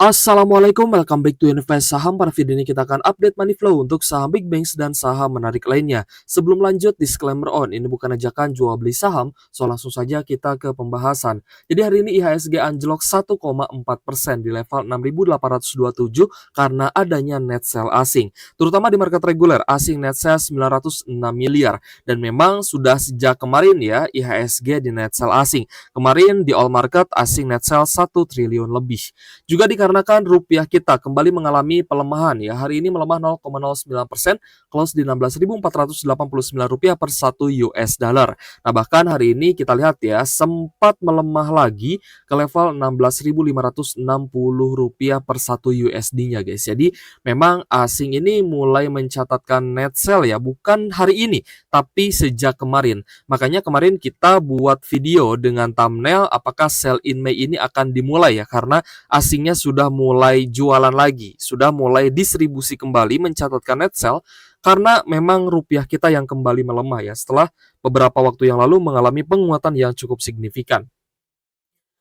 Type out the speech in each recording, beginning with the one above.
Assalamualaikum, welcome back to Invest Saham. Pada video ini kita akan update money flow untuk saham big banks dan saham menarik lainnya. Sebelum lanjut, disclaimer on, ini bukan ajakan jual beli saham, so langsung saja kita ke pembahasan. Jadi hari ini IHSG anjlok 1,4% di level 6.827 karena adanya net sell asing. Terutama di market reguler, asing net sell 906 miliar. Dan memang sudah sejak kemarin ya IHSG di net sell asing. Kemarin di all market asing net sell 1 triliun lebih. Juga dikarenakan rupiah kita kembali mengalami pelemahan ya. Hari ini melemah 0,09%, close di Rp16.489 per 1 US dollar. Nah, bahkan hari ini kita lihat ya, sempat melemah lagi ke level Rp16.560 per 1 USD-nya guys. Jadi memang asing ini mulai mencatatkan net sell ya, bukan hari ini, tapi sejak kemarin. Makanya kemarin kita buat video dengan thumbnail apakah sell in May ini akan dimulai ya, karena asingnya sudah mulai jualan lagi, sudah mulai distribusi kembali mencatatkan net sell karena memang rupiah kita yang kembali melemah ya setelah beberapa waktu yang lalu mengalami penguatan yang cukup signifikan.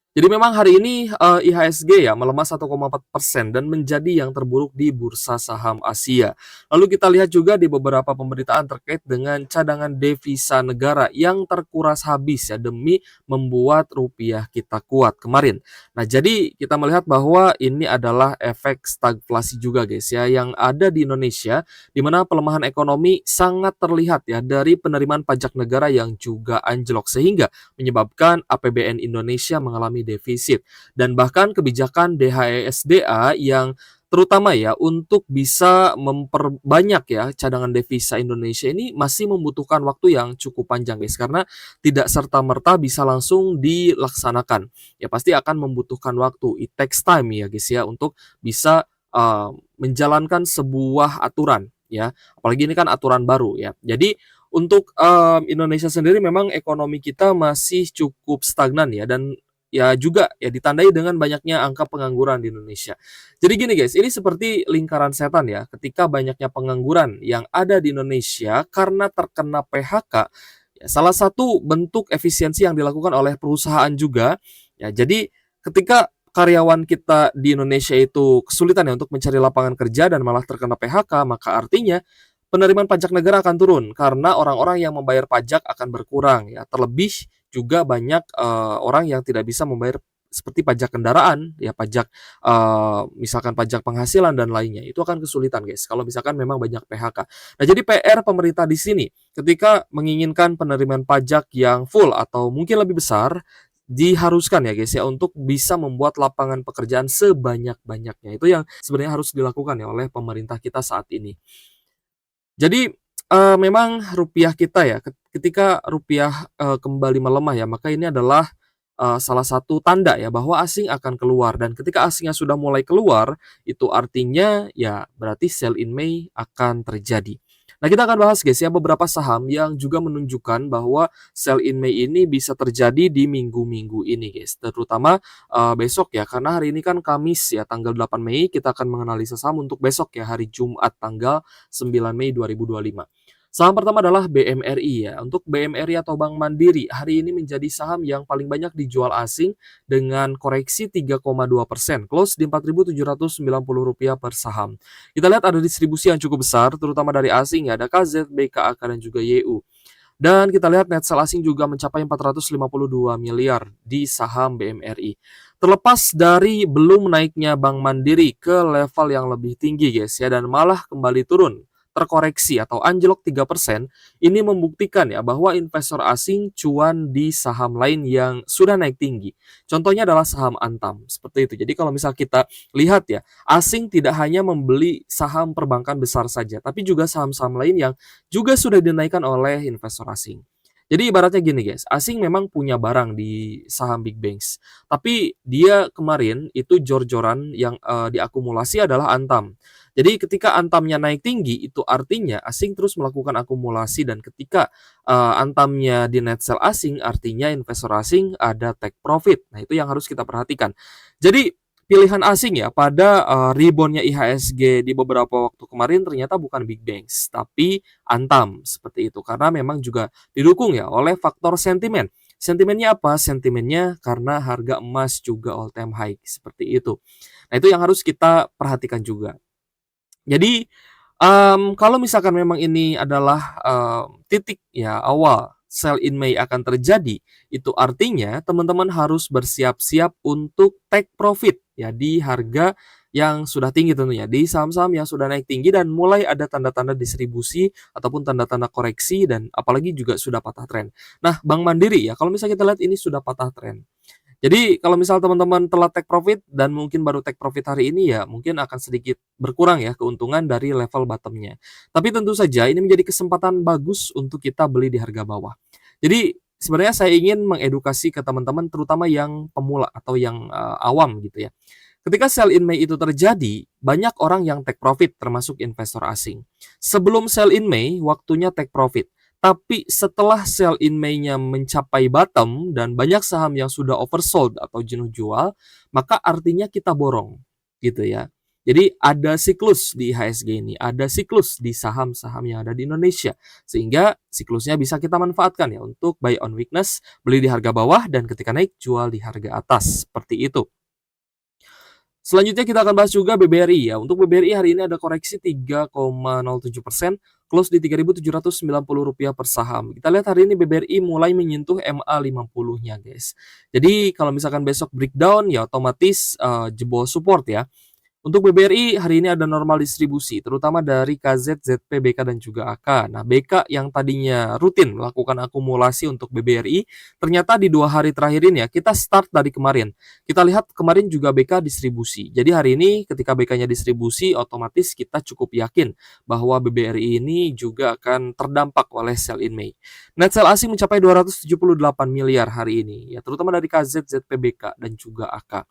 Jadi memang hari ini IHSG ya melemah 1,4% dan menjadi yang terburuk di bursa saham Asia. Lalu kita lihat juga di beberapa pemberitaan terkait dengan cadangan devisa negara yang terkuras habis ya demi membuat rupiah kita kuat kemarin. Nah, jadi kita melihat bahwa ini adalah efek stagflasi juga guys ya yang ada di Indonesia, di mana pelemahan ekonomi sangat terlihat ya dari penerimaan pajak negara yang juga anjlok sehingga menyebabkan APBN Indonesia mengalami defisit. Dan bahkan kebijakan DHESDA yang terutama ya untuk bisa memperbanyak ya cadangan devisa Indonesia ini masih membutuhkan waktu yang cukup panjang guys, karena tidak serta-merta bisa langsung dilaksanakan. Ya pasti akan membutuhkan waktu. It takes time ya guys ya untuk bisa menjalankan sebuah aturan ya. Apalagi ini kan aturan baru ya. Jadi untuk Indonesia sendiri memang ekonomi kita masih cukup stagnan ya, dan ya juga ya ditandai dengan banyaknya angka pengangguran di Indonesia. Jadi gini guys, ini seperti lingkaran setan ya. Ketika banyaknya pengangguran yang ada di Indonesia karena terkena PHK, ya salah satu bentuk efisiensi yang dilakukan oleh perusahaan juga ya. Jadi ketika karyawan kita di Indonesia itu kesulitan ya untuk mencari lapangan kerja dan malah terkena PHK, maka artinya penerimaan pajak negara akan turun karena orang-orang yang membayar pajak akan berkurang ya. Terlebih juga banyak orang yang tidak bisa membayar seperti pajak kendaraan, ya pajak misalkan pajak penghasilan dan lainnya. Itu akan kesulitan guys kalau misalkan memang banyak PHK. Nah, jadi PR pemerintah di sini ketika menginginkan penerimaan pajak yang full atau mungkin lebih besar, diharuskan ya guys ya untuk bisa membuat lapangan pekerjaan sebanyak-banyaknya. Itu yang sebenarnya harus dilakukan ya oleh pemerintah kita saat ini. Jadi, memang rupiah kita ya, ketika rupiah, kembali melemah ya, maka ini adalah, salah satu tanda ya bahwa asing akan keluar, dan ketika asingnya sudah mulai keluar, itu artinya ya berarti sell in May akan terjadi. Nah, kita akan bahas guys ya beberapa saham yang juga menunjukkan bahwa sell in May ini bisa terjadi di minggu-minggu ini guys, terutama besok ya, karena hari ini kan Kamis ya, tanggal 8 Mei, kita akan menganalisa saham untuk besok ya, hari Jumat tanggal 9 Mei 2025. Saham pertama adalah BMRI ya. Untuk BMRI atau Bank Mandiri, hari ini menjadi saham yang paling banyak dijual asing dengan koreksi 3,2%, close di Rp4.790 per saham. Kita lihat ada distribusi yang cukup besar, terutama dari asing ya, ada KZ, BKAK, dan juga YU. Dan kita lihat net sell asing juga mencapai 452 miliar di saham BMRI. Terlepas dari belum naiknya Bank Mandiri ke level yang lebih tinggi guys ya, dan malah kembali turun, terkoreksi atau anjlok 3%, ini membuktikan ya bahwa investor asing cuan di saham lain yang sudah naik tinggi. Contohnya adalah saham Antam, seperti itu. Jadi kalau misal kita lihat ya, asing tidak hanya membeli saham perbankan besar saja, tapi juga saham-saham lain yang juga sudah dinaikkan oleh investor asing. Jadi ibaratnya gini guys, asing memang punya barang di saham big banks, tapi dia kemarin itu jor-joran yang diakumulasi adalah Antam. Jadi ketika Antamnya naik tinggi, itu artinya asing terus melakukan akumulasi, dan ketika Antamnya di net sell asing, artinya investor asing ada take profit. Nah, itu yang harus kita perhatikan. Jadi pilihan asing ya pada reboundnya IHSG di beberapa waktu kemarin ternyata bukan big banks, tapi Antam seperti itu, karena memang juga didukung ya oleh faktor sentimen. Sentimennya apa? Sentimennya karena harga emas juga all time high, seperti itu. Nah, itu yang harus kita perhatikan juga. Jadi, kalau misalkan memang ini adalah, titik ya awal sell in May akan terjadi, itu artinya teman-teman harus bersiap-siap untuk take profit ya di harga yang sudah tinggi tentunya, di saham-saham yang sudah naik tinggi dan mulai ada tanda-tanda distribusi ataupun tanda-tanda koreksi dan apalagi juga sudah patah tren. Nah, Bank Mandiri ya, kalau misalnya kita lihat ini sudah patah tren. Jadi kalau misal teman-teman telat take profit dan mungkin baru take profit hari ini ya mungkin akan sedikit berkurang ya keuntungan dari level bottom-nya. Tapi tentu saja ini menjadi kesempatan bagus untuk kita beli di harga bawah. Jadi sebenarnya saya ingin mengedukasi ke teman-teman terutama yang pemula atau yang awam gitu ya. Ketika sell in May itu terjadi, banyak orang yang take profit termasuk investor asing. Sebelum sell in May, waktunya take profit. Tapi setelah sell in May-nya mencapai bottom dan banyak saham yang sudah oversold atau jenuh jual, maka artinya kita borong, gitu ya. Jadi ada siklus di IHSG ini, ada siklus di saham-saham yang ada di Indonesia. Sehingga siklusnya bisa kita manfaatkan ya untuk buy on weakness, beli di harga bawah dan ketika naik jual di harga atas, seperti itu. Selanjutnya kita akan bahas juga BBRI ya. Untuk BBRI hari ini ada koreksi 3,07%, close di Rp3.790 per saham. Kita lihat hari ini BBRI mulai menyentuh MA50-nya guys. Jadi kalau misalkan besok breakdown ya otomatis jebol support ya. Untuk BBRI hari ini ada normal distribusi, terutama dari KZ, ZP, BK, dan juga AK. Nah, BK yang tadinya rutin melakukan akumulasi untuk BBRI, ternyata di 2 hari terakhir ini ya, kita start dari kemarin. Kita lihat kemarin juga BK distribusi. Jadi hari ini ketika BK-nya distribusi, otomatis kita cukup yakin bahwa BBRI ini juga akan terdampak oleh sell in May. Net sell asing mencapai 278 miliar hari ini, ya terutama dari KZ, ZP, BK, dan juga AK.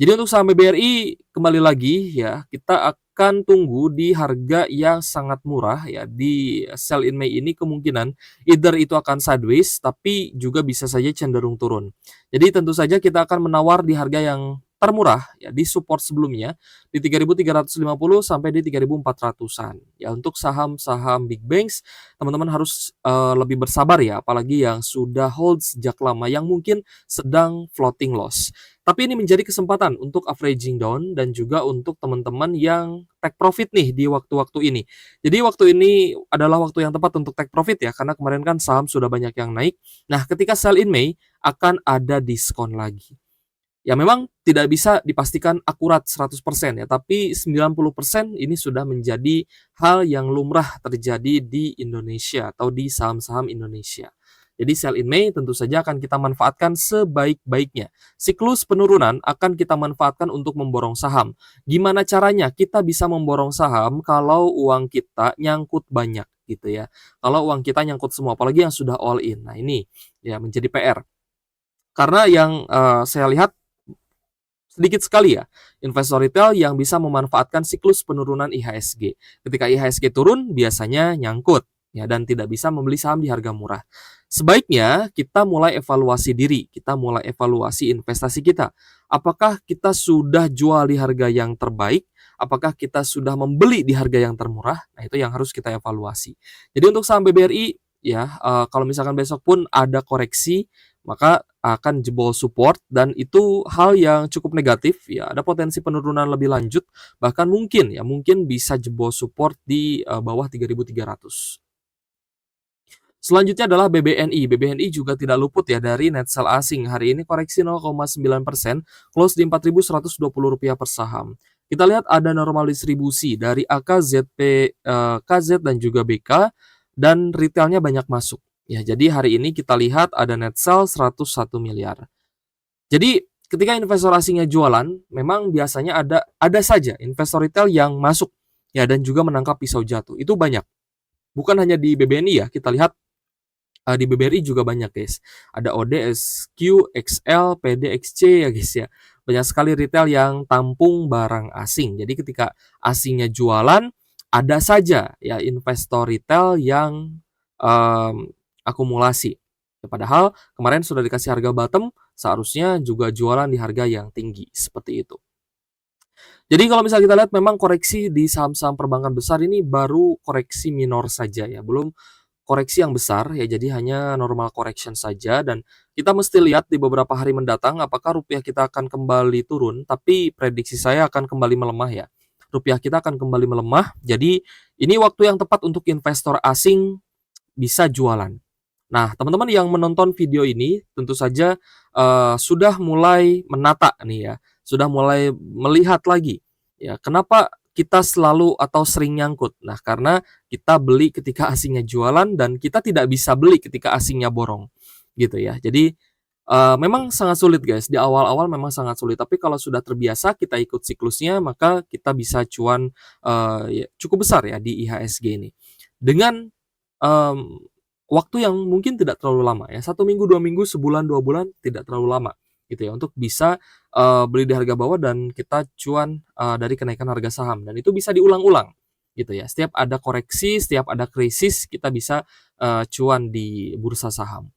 Jadi untuk saham BBRI kembali lagi ya, kita akan tunggu di harga yang sangat murah ya di sell in May ini kemungkinan either itu akan sideways tapi juga bisa saja cenderung turun. Jadi tentu saja kita akan menawar di harga yang termurah ya di support sebelumnya di 3.350 sampai di 3.400-an. Ya untuk saham-saham big banks teman-teman harus lebih bersabar ya apalagi yang sudah hold sejak lama yang mungkin sedang floating loss. Tapi ini menjadi kesempatan untuk averaging down dan juga untuk teman-teman yang take profit nih di waktu-waktu ini. Jadi waktu ini adalah waktu yang tepat untuk take profit ya, karena kemarin kan saham sudah banyak yang naik. Nah, ketika sell in May akan ada diskon lagi. Ya memang tidak bisa dipastikan akurat 100% ya, tapi 90% ini sudah menjadi hal yang lumrah terjadi di Indonesia atau di saham-saham Indonesia. Jadi sell in May tentu saja akan kita manfaatkan sebaik-baiknya. Siklus penurunan akan kita manfaatkan untuk memborong saham. Gimana caranya kita bisa memborong saham kalau uang kita nyangkut banyak gitu ya. Kalau uang kita nyangkut semua, apalagi yang sudah all in. Nah ini ya menjadi PR. Karena yang saya lihat sedikit sekali ya investor retail yang bisa memanfaatkan siklus penurunan IHSG. Ketika IHSG turun biasanya nyangkut ya dan tidak bisa membeli saham di harga murah. Sebaiknya kita mulai evaluasi diri, kita mulai evaluasi investasi kita. Apakah kita sudah jual di harga yang terbaik? Apakah kita sudah membeli di harga yang termurah? Nah, itu yang harus kita evaluasi. Jadi untuk saham BBRI ya kalau misalkan besok pun ada koreksi maka akan jebol support dan itu hal yang cukup negatif ya ada potensi penurunan lebih lanjut bahkan mungkin bisa jebol support di bawah 3.300. Selanjutnya adalah BBNI. BBNI juga tidak luput ya dari net sell asing. Hari ini koreksi 0,9%, close di Rp4.120 per saham. Kita lihat ada normal distribusi dari AK, ZP, KZ dan juga BK dan retailnya banyak masuk. Ya, jadi hari ini kita lihat ada net sell 101 miliar. Jadi ketika investor asingnya jualan, memang biasanya ada saja investor retail yang masuk ya dan juga menangkap pisau jatuh. Itu banyak. Bukan hanya di BBNI ya, kita lihat di BBRI juga banyak guys. Ada ODSQ, XL, PDXC ya guys ya. Banyak sekali retail yang tampung barang asing. Jadi ketika asingnya jualan, ada saja ya investor retail yang akumulasi. Ya, padahal kemarin sudah dikasih harga bottom, seharusnya juga jualan di harga yang tinggi seperti itu. Jadi kalau misalnya kita lihat memang koreksi di saham-saham perbankan besar ini baru koreksi minor saja ya, belum koreksi yang besar ya, jadi hanya normal correction saja dan kita mesti lihat di beberapa hari mendatang apakah rupiah kita akan kembali turun, tapi prediksi saya akan kembali melemah ya. Rupiah kita akan kembali melemah, jadi ini waktu yang tepat untuk investor asing bisa jualan. Nah, teman-teman yang menonton video ini tentu saja sudah mulai menata nih ya, sudah mulai melihat lagi ya, kenapa kita selalu atau sering nyangkut. Nah, karena kita beli ketika asingnya jualan dan kita tidak bisa beli ketika asingnya borong, gitu ya. Jadi memang sangat sulit guys, di awal-awal memang sangat sulit, tapi kalau sudah terbiasa kita ikut siklusnya, maka kita bisa cuan ya cukup besar ya di IHSG ini. Dengan mmm, waktu yang mungkin tidak terlalu lama ya, 1 minggu, 2 minggu, sebulan, 2 bulan, tidak terlalu lama gitu ya, untuk bisa beli di harga bawah dan kita cuan dari kenaikan harga saham dan itu bisa diulang-ulang gitu ya. Setiap ada koreksi, setiap ada krisis, kita bisa cuan di bursa saham.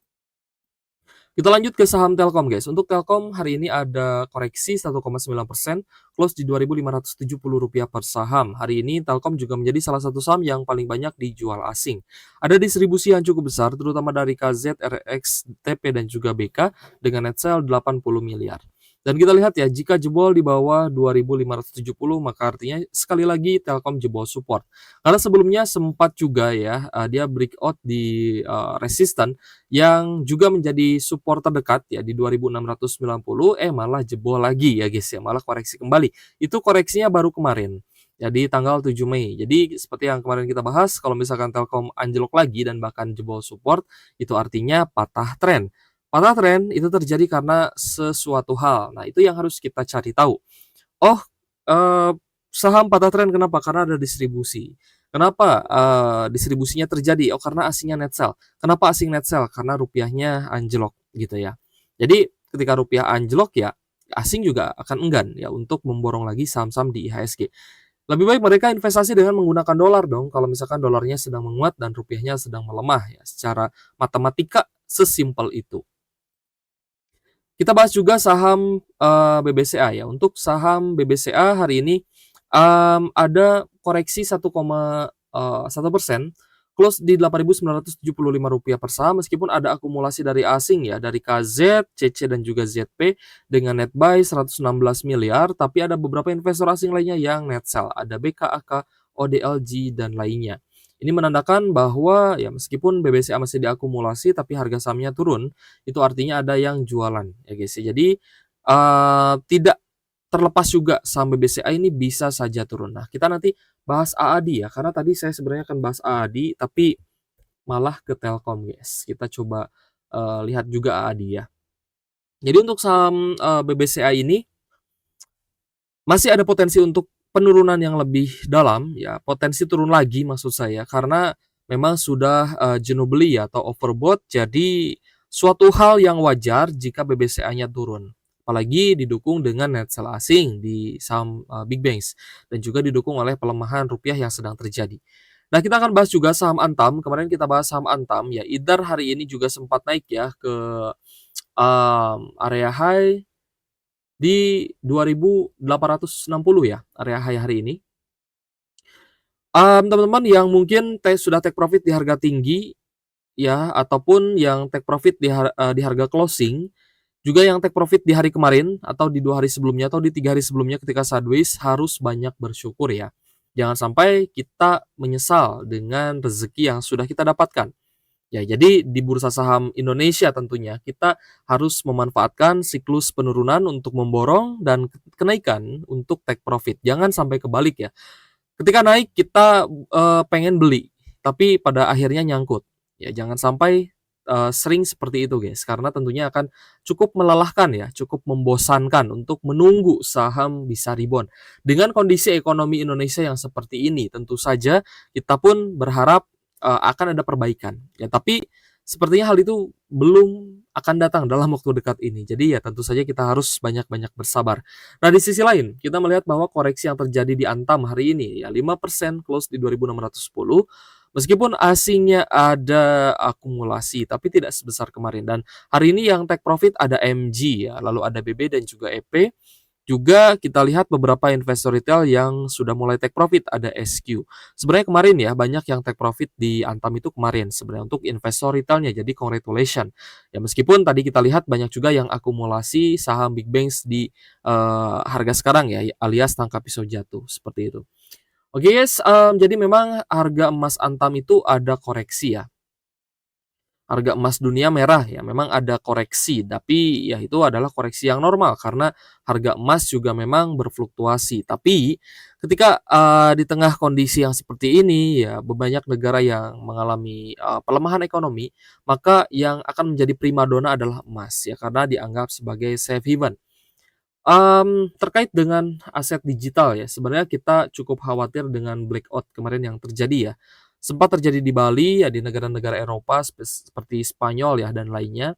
Kita lanjut ke saham Telkom guys. Untuk Telkom hari ini ada koreksi 1,9%, close di Rp2.570 per saham. Hari ini Telkom juga menjadi salah satu saham yang paling banyak dijual asing. Ada distribusi yang cukup besar, terutama dari KZ, RX, TP, dan juga BK dengan net sale 80 miliar. Dan kita lihat ya, jika jebol di bawah 2.570, maka artinya sekali lagi Telkom jebol support. Karena sebelumnya sempat juga ya, dia breakout di resisten yang juga menjadi support terdekat ya di 2.690, malah jebol lagi ya guys ya, malah koreksi kembali. Itu koreksinya baru kemarin, ya di tanggal 7 Mei. Jadi seperti yang kemarin kita bahas, kalau misalkan Telkom anjlok lagi dan bahkan jebol support, itu artinya patah tren. Patah tren itu terjadi karena sesuatu hal. Nah, itu yang harus kita cari tahu. Oh, eee, saham patah tren kenapa? Karena ada distribusi. Kenapa, distribusinya terjadi? Oh, karena asingnya net sell. Kenapa asing net sell? Karena rupiahnya anjlok gitu ya. Jadi ketika rupiah anjlok ya, asing juga akan enggan ya untuk memborong lagi saham-saham di IHSG. Lebih baik mereka investasi dengan menggunakan dolar dong, kalau misalkan dolarnya sedang menguat dan rupiahnya sedang melemah ya, secara matematika sesimpel itu. Kita bahas juga saham, BBCA ya. Untuk saham BBCA hari ini, ada koreksi 1,1%, close di Rp8.975 per saham meskipun ada akumulasi dari asing ya, dari KZ, CC, dan juga ZP dengan net buy 116 miliar, tapi ada beberapa investor asing lainnya yang net sell, ada BKAK, ODLG, dan lainnya. Ini menandakan bahwa ya meskipun BBCA masih diakumulasi tapi harga sahamnya turun, itu artinya ada yang jualan ya guys ya. Jadi tidak terlepas juga saham BBCA ini bisa saja turun. Nah, kita nanti bahas AADI ya, karena tadi saya sebenarnya akan bahas AADI tapi malah ke Telkom guys. Kita coba lihat juga AADI ya. Jadi untuk saham BBCA ini masih ada potensi untuk penurunan yang lebih dalam ya, potensi turun lagi maksud saya, karena memang sudah jenuh beli ya, atau overbought, jadi suatu hal yang wajar jika BBCA-nya turun. Apalagi didukung dengan net sell asing di saham big banks dan juga didukung oleh pelemahan rupiah yang sedang terjadi. Nah, kita akan bahas juga saham Antam. Kemarin kita bahas saham Antam ya, IDAR hari ini juga sempat naik ya ke area high di 2.860 ya, area high hari ini. Teman-teman yang mungkin sudah take profit di harga tinggi ya, ataupun yang take profit di harga closing, juga yang take profit di hari kemarin atau di 2 hari sebelumnya atau di 3 hari sebelumnya ketika sideways, harus banyak bersyukur ya. Jangan sampai kita menyesal dengan rezeki yang sudah kita dapatkan. Ya, jadi di bursa saham Indonesia tentunya kita harus memanfaatkan siklus penurunan untuk memborong dan kenaikan untuk take profit. Jangan sampai kebalik ya. Ketika naik kita pengen beli, tapi pada akhirnya nyangkut. Ya, jangan sampai sering seperti itu guys, karena tentunya akan cukup melelahkan ya, cukup membosankan untuk menunggu saham bisa rebound. Dengan kondisi ekonomi Indonesia yang seperti ini, tentu saja kita pun berharap akan ada perbaikan. Ya, tapi sepertinya hal itu belum akan datang dalam waktu dekat ini. Jadi ya tentu saja kita harus banyak-banyak bersabar. Nah, di sisi lain, kita melihat bahwa koreksi yang terjadi di Antam hari ini ya 5% close di 2.610. Meskipun asingnya ada akumulasi tapi tidak sebesar kemarin, dan hari ini yang take profit ada MG ya, lalu ada BB dan juga EP. Juga kita lihat beberapa investor retail yang sudah mulai take profit, ada SQ. Sebenarnya kemarin ya, banyak yang take profit di Antam itu kemarin sebenarnya untuk investor retailnya, jadi congratulations. Ya meskipun tadi kita lihat banyak juga yang akumulasi saham Big Banks di harga sekarang ya, alias tangkap pisau jatuh, seperti itu. Oke guys, jadi memang harga emas Antam itu ada koreksi ya. Harga emas dunia merah ya, memang ada koreksi, tapi ya itu adalah koreksi yang normal karena harga emas juga memang berfluktuasi. Tapi ketika di tengah kondisi yang seperti ini ya, banyak negara yang mengalami pelemahan ekonomi, maka yang akan menjadi primadona adalah emas ya, karena dianggap sebagai safe haven. Terkait dengan aset digital ya, sebenarnya kita cukup khawatir dengan blackout kemarin yang terjadi ya. Sempat terjadi di Bali ya, di negara-negara Eropa seperti Spanyol ya dan lainnya,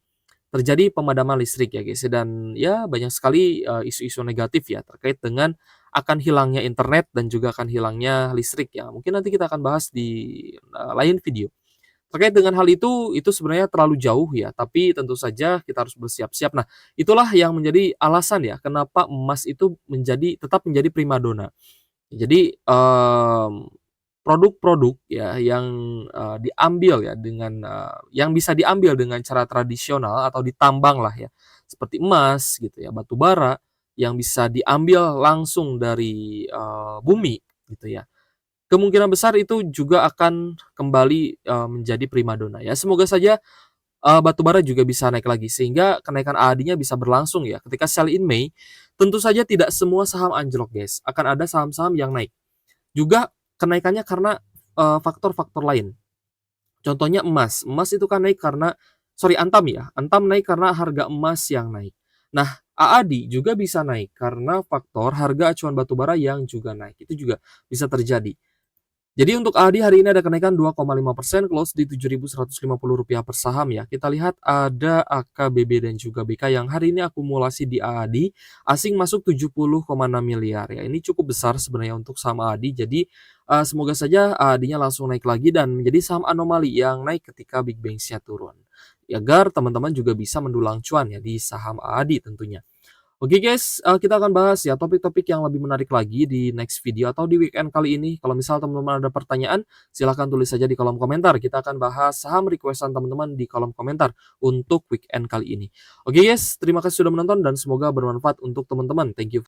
terjadi pemadaman listrik ya guys, dan ya banyak sekali isu-isu negatif ya terkait dengan akan hilangnya internet dan juga akan hilangnya listrik ya. Mungkin nanti kita akan bahas di lain video. Terkait dengan hal itu sebenarnya terlalu jauh ya, tapi tentu saja kita harus bersiap-siap. Nah, itulah yang menjadi alasan ya, kenapa emas itu tetap menjadi primadona. Jadi, produk-produk ya yang, diambil ya dengan, yang bisa diambil dengan cara tradisional atau ditambang lah ya, seperti emas gitu ya, batu bara, yang bisa diambil langsung dari, bumi gitu ya. Kemungkinan besar itu juga akan kembali, menjadi primadona ya. Semoga saja, batubara juga bisa naik lagi sehingga kenaikan AAD-nya bisa berlangsung ya. Ketika sell in Mei, tentu saja tidak semua saham anjlok guys, akan ada saham-saham yang naik. Juga kenaikannya karena, faktor-faktor lain. Contohnya emas, emas itu kan naik karena Antam ya, Antam naik karena harga emas yang naik. Nah, AAD juga bisa naik karena faktor harga acuan batubara yang juga naik, itu juga bisa terjadi. Jadi untuk AAD hari ini ada kenaikan 2,5%, close di Rp7.150 per saham ya. Kita lihat ada AKBB dan juga BK yang hari ini akumulasi di AAD, asing masuk 70,6 miliar ya. Ini cukup besar sebenarnya untuk saham AAD, jadi semoga saja AAD-nya langsung naik lagi dan menjadi saham anomali yang naik ketika Big Banks-nya turun. Agar teman-teman juga bisa mendulang cuan ya di saham AAD tentunya. Oke guys, kita akan bahas ya topik-topik yang lebih menarik lagi di next video atau di weekend kali ini. Kalau misal teman-teman ada pertanyaan, silahkan tulis saja di kolom komentar. Kita akan bahas saham requestan teman-teman di kolom komentar untuk weekend kali ini. Oke guys, terima kasih sudah menonton dan semoga bermanfaat untuk teman-teman. Thank you.